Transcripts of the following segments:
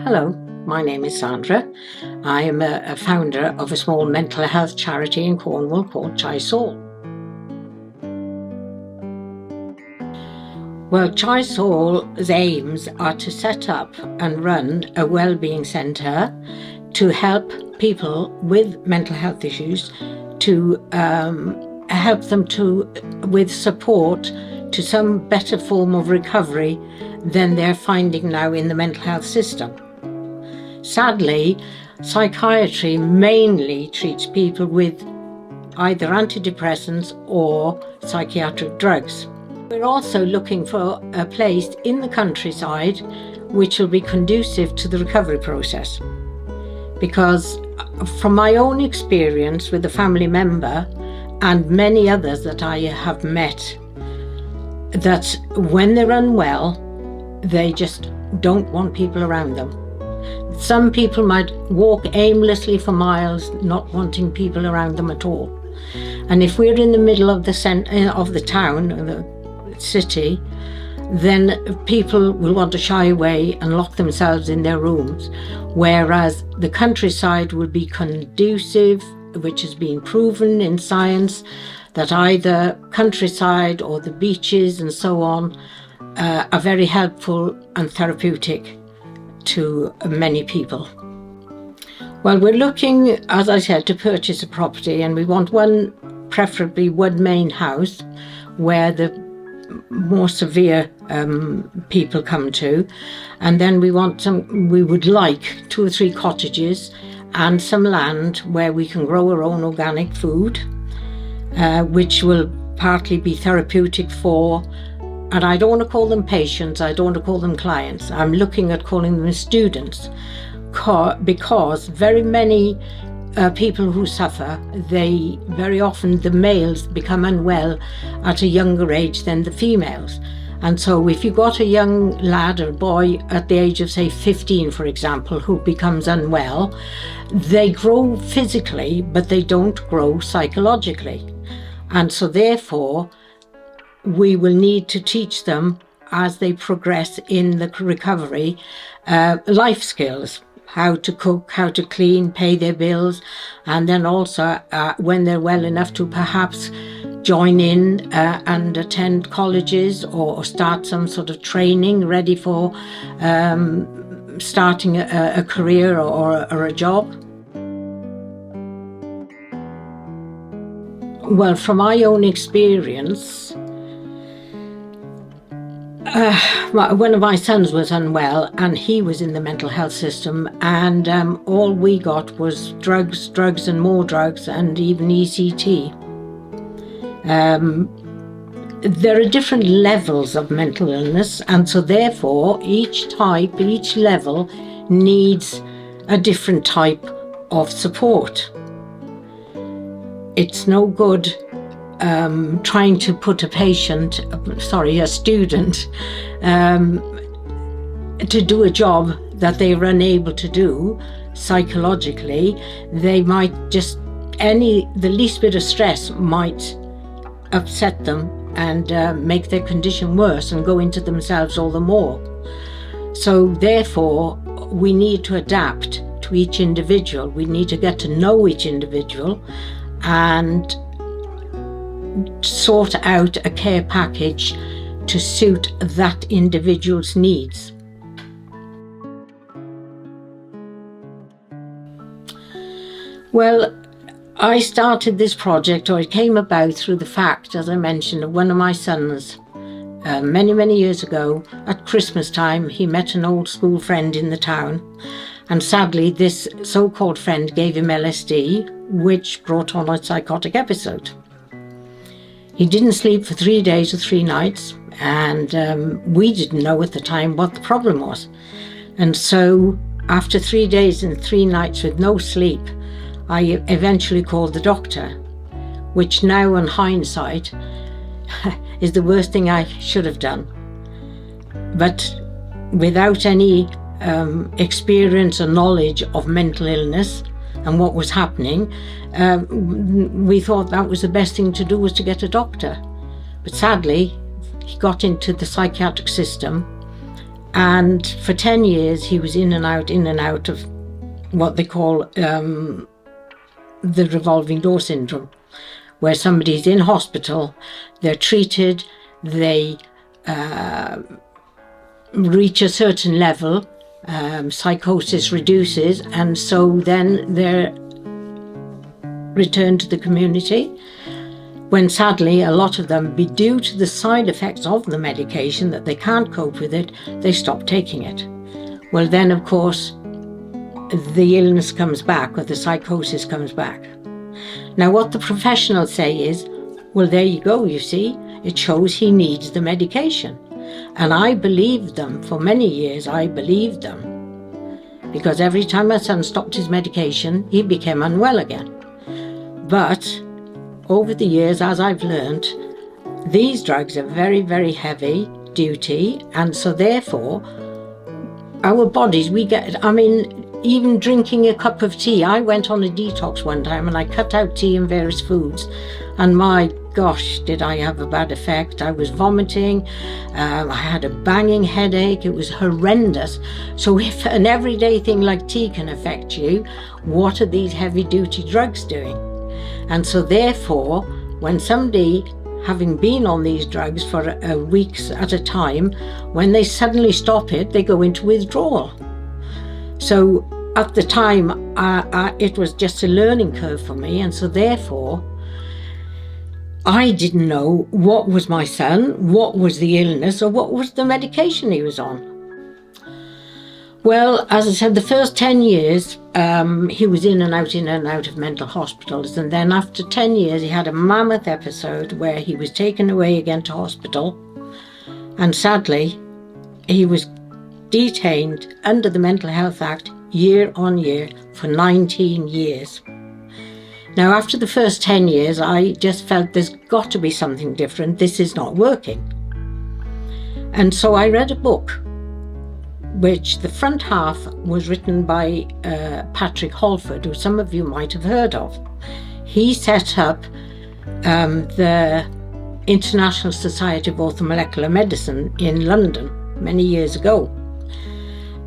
Hello, my name is Sandra. I am a founder of a small mental health charity in Cornwall called Chy-Sawel. Well, Chy-Sawel's aims are to set up and run a wellbeing centre to help people with mental health issues, to help them with support to some better form of recovery than they're finding now in the mental health system. Sadly, psychiatry mainly treats people with either antidepressants or psychiatric drugs. We're also looking for a place in the countryside which will be conducive to the recovery process. Because from my own experience with a family member and many others that I have met, that when they're unwell, they just don't want people around them. Some people might walk aimlessly for miles, not wanting people around them at all. And if we're in the middle of the town, the city, then people will want to shy away and lock themselves in their rooms. Whereas the countryside will be conducive, which has been proven in science, that either countryside or the beaches and so on are very helpful and therapeutic to many people. Well, we're looking, as I said, to purchase a property, and we want preferably one main house where the more severe people come to, and then we would like 2 or 3 cottages and some land where we can grow our own organic food, which will partly be therapeutic for, and I don't want to call them patients, I don't want to call them clients, I'm looking at calling them students, because very many people who suffer, very often the males become unwell at a younger age than the females. And so if you got a young lad or boy at the age of, say, 15, for example, who becomes unwell, they grow physically, but they don't grow psychologically. And so therefore, we will need to teach them as they progress in the recovery, life skills. How to cook, how to clean, pay their bills, and then also when they're well enough to perhaps join in and attend colleges or start some sort of training ready for starting a career or a job. Well, from my own experience, one of my sons was unwell and he was in the mental health system, and all we got was drugs and more drugs, and even ECT. There are different levels of mental illness, and so therefore each level needs a different type of support. It's no good trying to put a student to do a job that they are unable to do psychologically. They might the least bit of stress might upset them and make their condition worse and go into themselves all the more. So therefore, we need to adapt to each individual. We need to get to know each individual and sort out a care package to suit that individual's needs. Well, I started this project, or it came about through the fact, as I mentioned, of one of my sons. Many years ago, at Christmas time, he met an old school friend in the town, and sadly this so-called friend gave him LSD, which brought on a psychotic episode. He didn't sleep for 3 days or 3 nights, and we didn't know at the time what the problem was. And so after 3 days and 3 nights with no sleep, I eventually called the doctor, which now in hindsight is the worst thing I should have done. But without any experience or knowledge of mental illness and what was happening, we thought that was the best thing to do, was to get a doctor. But sadly, he got into the psychiatric system And for 10 years, he was in and out of what they call the revolving door syndrome, where somebody's in hospital, they're treated, they reach a certain level, psychosis reduces, and so then they're returned to the community, when sadly a lot of them, due to the side effects of the medication, that they can't cope with it, they stop taking it. Well, then of course the illness comes back, or the psychosis comes back. Now what the professionals say is, well, there you go, you see, it shows he needs the medication. And I believed them for many years. I believed them, because every time my son stopped his medication, he became unwell again. But over the years, as I've learned, these drugs are very, very heavy duty, and so therefore our bodies, we get, I mean, even drinking a cup of tea. I went on a detox one time and I cut out tea and various foods, and my gosh, did I have a bad effect. I was vomiting, I had a banging headache, it was horrendous. So if an everyday thing like tea can affect you, what are these heavy duty drugs doing? And so therefore, when somebody, having been on these drugs for weeks at a time, when they suddenly stop it, they go into withdrawal. So at the time, it was just a learning curve for me, and so therefore I didn't know what was my son, what was the illness, or what was the medication he was on. Well, as I said, the first 10 years, he was in and out of mental hospitals. And then after 10 years, he had a mammoth episode where he was taken away again to hospital. And sadly, he was detained under the Mental Health Act year on year for 19 years. Now, after the first 10 years, I just felt there's got to be something different. This is not working. And so I read a book, which the front half was written by Patrick Holford, who some of you might have heard of. He set up the International Society of Orthomolecular Medicine in London many years ago.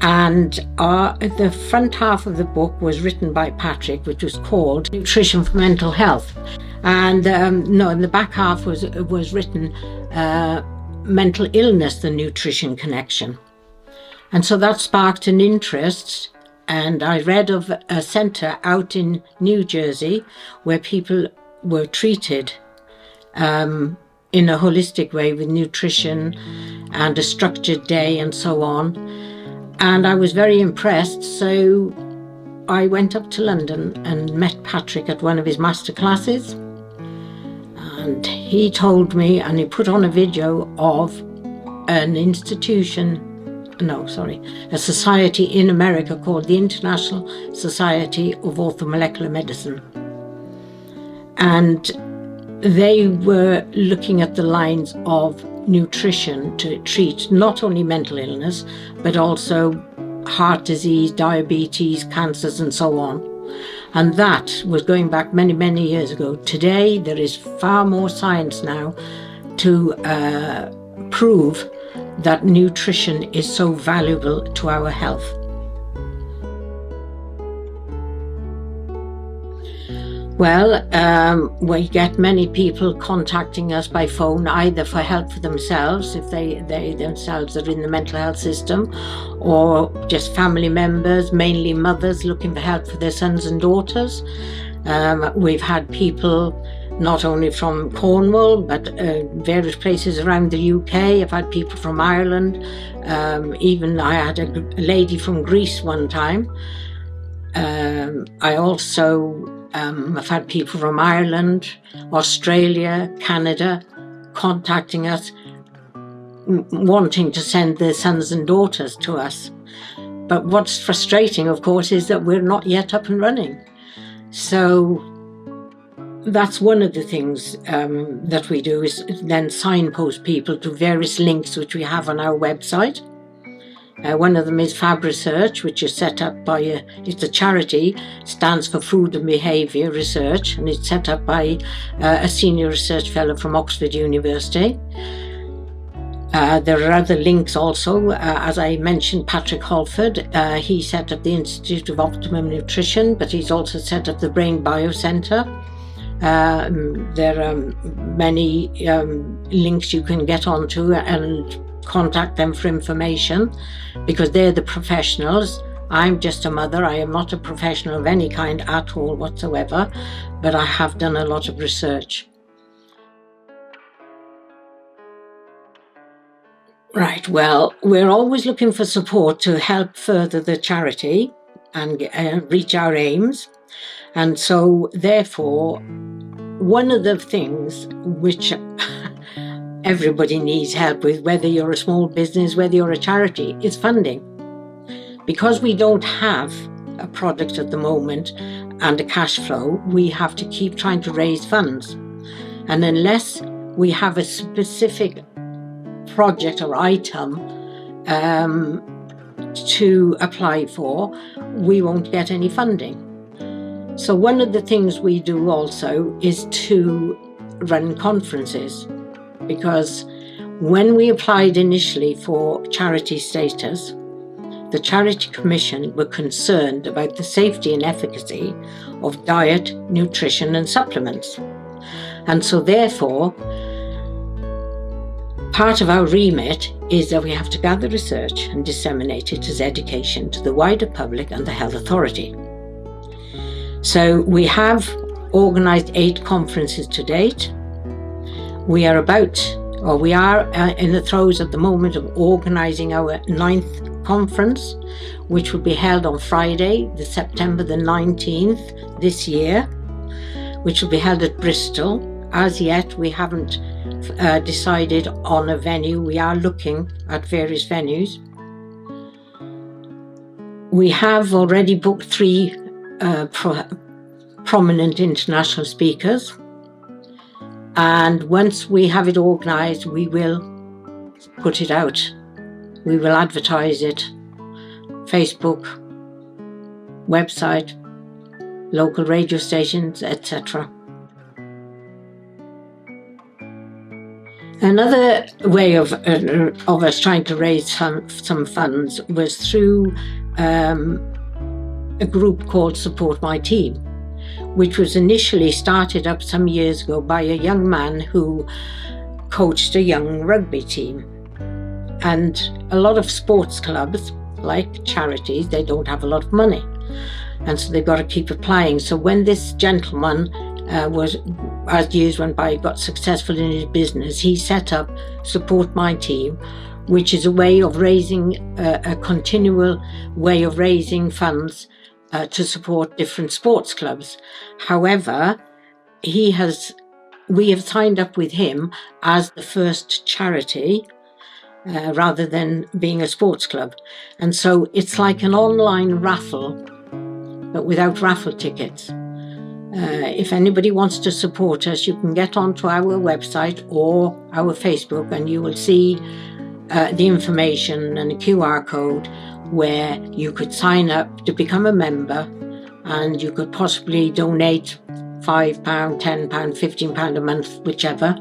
And the front half of the book was written by Patrick, which was called Nutrition for Mental Health. And and the back half was written Mental Illness, the Nutrition Connection. And so that sparked an interest, and I read of a centre out in New Jersey where people were treated in a holistic way with nutrition and a structured day and so on. And I was very impressed, so I went up to London and met Patrick at one of his master classes. And he told me, and he put on a video of a society in America called the International Society of Orthomolecular Medicine. And they were looking at the lines of nutrition to treat not only mental illness, but also heart disease, diabetes, cancers, and so on. And that was going back many, many years ago. Today, there is far more science now to prove that nutrition is so valuable to our health. Well, we get many people contacting us by phone, either for help for themselves, if they themselves are in the mental health system, or just family members, mainly mothers, looking for help for their sons and daughters. We've had people not only from Cornwall, but various places around the UK. I've had people from Ireland. Even I had a lady from Greece one time. I also I've had people from Ireland, Australia, Canada, contacting us, wanting to send their sons and daughters to us. But what's frustrating, of course, is that we're not yet up and running. So that's one of the things that we do, is then signpost people to various links which we have on our website. One of them is Fab Research, which is set up by it's a charity, stands for Food and Behaviour Research, and it's set up by a senior research fellow from Oxford University. There are other links also. As I mentioned, Patrick Holford, he set up the Institute of Optimum Nutrition, but he's also set up the Brain Biocentre. There are many links you can get onto and contact them for information, because they're the professionals. I'm just a mother. I am not a professional of any kind at all whatsoever, but I have done a lot of research. Right, well, we're always looking for support to help further the charity and reach our aims. And so, therefore, one of the things which everybody needs help with, whether you're a small business, whether you're a charity, is funding. Because we don't have a product at the moment and a cash flow, we have to keep trying to raise funds. And unless we have a specific project or item to apply for, we won't get any funding. So one of the things we do also is to run conferences, because when we applied initially for charity status, the Charity Commission were concerned about the safety and efficacy of diet, nutrition and supplements. And so therefore, part of our remit is that we have to gather research and disseminate it as education to the wider public and the health authority. So we have organised 8 conferences to date. We are in the throes at the moment of organising our 9th conference, which will be held on Friday, September the 19th this year, which will be held at Bristol. As yet, we haven't decided on a venue. We are looking at various venues. We have already booked 3 prominent international speakers, and once we have it organised, we will put it out. We will advertise it, Facebook, website, local radio stations, etc. Another way of us trying to raise some funds was through a group called Support My Team, which was initially started up some years ago by a young man who coached a young rugby team. And a lot of sports clubs, like charities, they don't have a lot of money. And so they've got to keep applying. So when this gentleman as years went by, got successful in his business, he set up Support My Team, which is a way of raising, a continual way of raising funds to support different sports clubs. However, we have signed up with him as the first charity rather than being a sports club. And so it's like an online raffle, but without raffle tickets. If anybody wants to support us, you can get onto our website or our Facebook, and you will see the information and a QR code where you could sign up to become a member, and you could possibly donate £5, £10, £15 a month, whichever.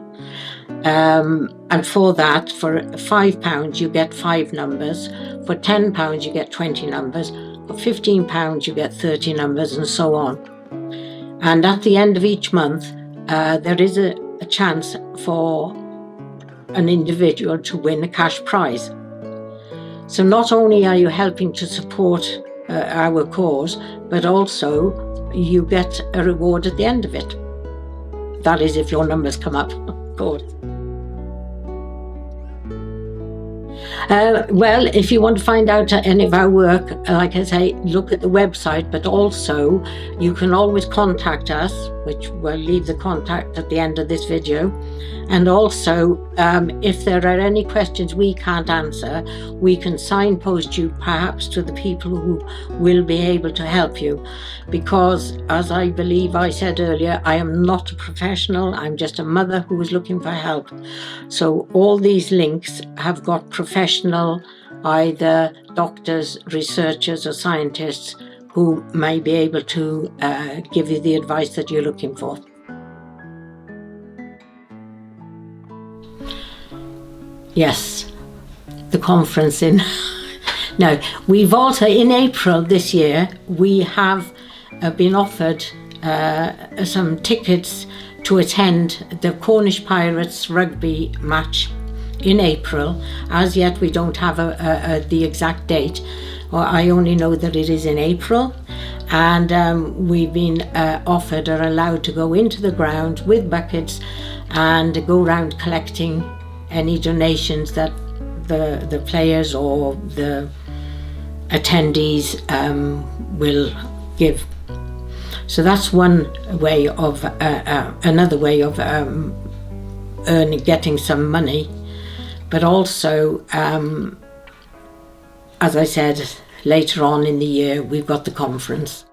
And for that, for £5 you get 5 numbers, for £10 you get 20 numbers, for £15 you get 30 numbers, and so on. And at the end of each month, there is a chance for an individual to win a cash prize. So not only are you helping to support our cause, but also you get a reward at the end of it. That is, if your numbers come up, of course. Well, if you want to find out any of our work, like I say, look at the website, but also you can always contact us, which we'll leave the contact at the end of this video. And also, if there are any questions we can't answer, we can signpost you perhaps to the people who will be able to help you. Because, as I believe I said earlier, I am not a professional, I'm just a mother who is looking for help. So all these links have got professional, either doctors, researchers or scientists who may be able to give you the advice that you're looking for. Yes, the conference in... No, we've also, in April this year, we have been offered some tickets to attend the Cornish Pirates rugby match in April. As yet, we don't have the exact date. I only know that it is in April. And we've been offered or allowed to go into the ground with buckets and go around collecting any donations that the players or the attendees will give. So that's one way of another way of getting some money, but also, as I said, later on in the year we've got the conference.